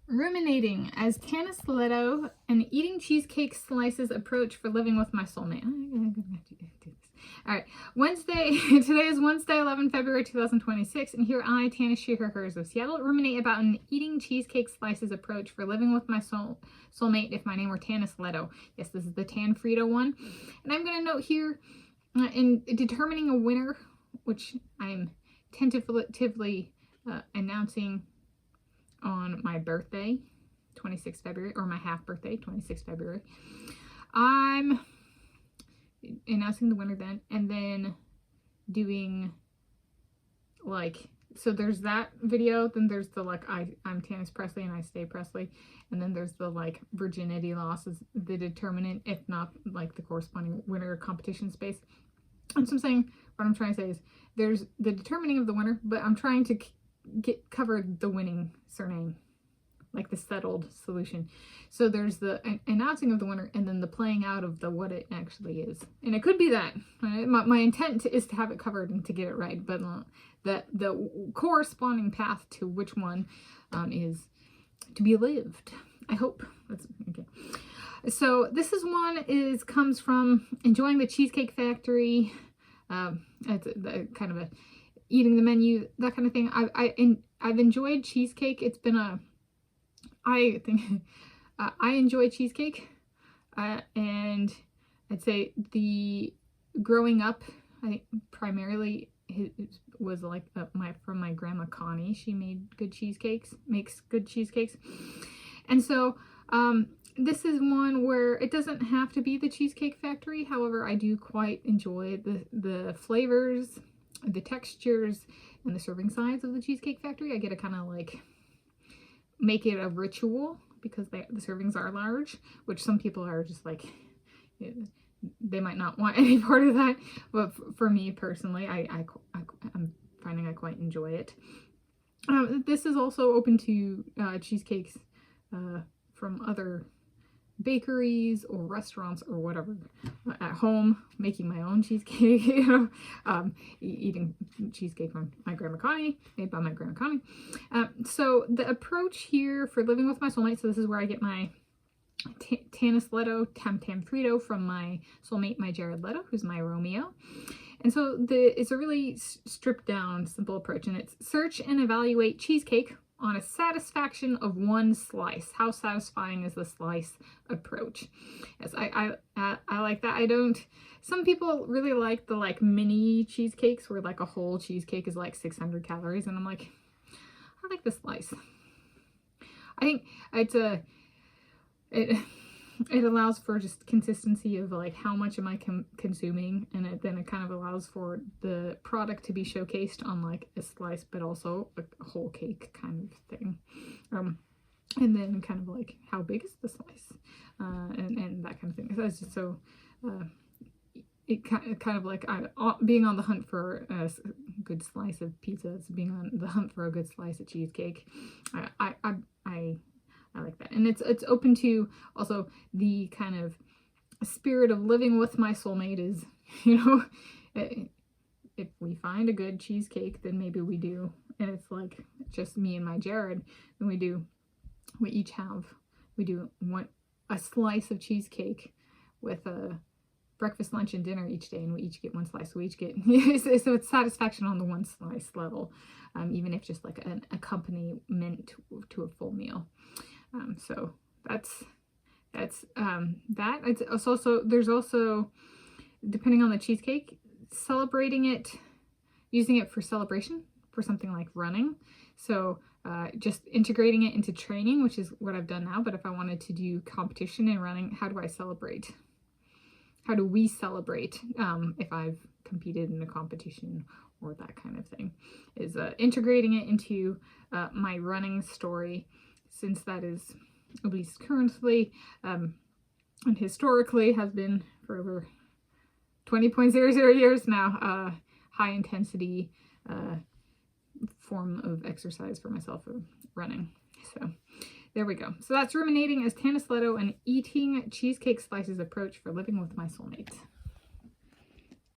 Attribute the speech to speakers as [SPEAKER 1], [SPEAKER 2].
[SPEAKER 1] Ruminating as Tanis Leto, an eating cheesecake slices approach for living with my soulmate. All right, Wednesday. Today is Wednesday, 11 February 2026, and here I, Tanis, she, her, hers of Seattle, ruminate about an eating cheesecake slices approach for living with my soulmate if my name were Tanis Leto. Yes, this is the Tan Frito one. And I'm going to note here in determining a winner, which I'm tentatively announcing on my birthday, 26th February, or my half birthday, 26th February. I'm announcing the winner then, and then doing like, so there's that video, then there's the like I'm Tanis Presley and I stay Presley, and then there's the like virginity loss is the determinant, if not like the corresponding winner competition space. And so I'm saying, what I'm trying to say is there's the determining of the winner, but I'm trying to cover the winning surname, like the settled solution. So there's the announcing of the winner and then the playing out of the what it actually is. And it could be that. Right? My intent is to have it covered and to get it right, but the corresponding path to which one is to be lived. I hope. That's okay. So this is one comes from Enjoying the Cheesecake Factory. It's kind of a eating the menu, that kind of thing. I've enjoyed cheesecake. It's been I think I enjoy cheesecake, and I'd say the growing up, I think primarily it was like from my grandma Connie. She made good cheesecakes, makes good cheesecakes, and so this is one where it doesn't have to be the Cheesecake Factory. However, I do quite enjoy the flavors, the textures, and the serving size of the Cheesecake Factory. I get to kind of like make it a ritual because the servings are large, which some people are just like, they might not want any part of that. But for me personally, I'm finding I quite enjoy it. This is also open to cheesecakes from other bakeries or restaurants or whatever. At home, making my own cheesecake, eating cheesecake from my grandma Connie, made by my grandma Connie. So the approach here for living with my soulmate, so this is where I get my Tanis Leto, Tan Frito from my soulmate, my Jared Leto, who's my Romeo. And so it's a really stripped down, simple approach, and it's search and evaluate cheesecake on a satisfaction of one slice. How satisfying is the slice approach? Yes, I like that. Some people really like the like mini cheesecakes where like a whole cheesecake is like 600 calories, and I'm like, I like the slice. I think it allows for just consistency of like how much am I consuming, and then it kind of allows for the product to be showcased on like a slice, but also a whole cake kind of thing. And then kind of like how big is the slice, and that kind of thing. That's just so it kind of like being on the hunt for a good slice of pizza. It's being on the hunt for a good slice of cheesecake. I like that. And it's open to also the kind of spirit of living with my soulmate is, if we find a good cheesecake, then maybe we do. And it's like just me and my Jared, then we do a slice of cheesecake with a breakfast, lunch, and dinner each day, and we each get one slice. So we each get, so it's satisfaction on the one slice level, even if just like an accompaniment to a full meal. So that's that. It's also, there's also, depending on the cheesecake, celebrating it, using it for celebration for something like running. So just integrating it into training, which is what I've done now. But if I wanted to do competition in running, how do I celebrate? How do we celebrate if I've competed in a competition or that kind of thing? Is integrating it into my running story, since that is, at least currently and historically, has been for over 20.00 years now, high intensity form of exercise for myself, of running. So there we go. So that's Ruminating as Tanis Leto, an eating cheesecake slices approach for living with my soulmate.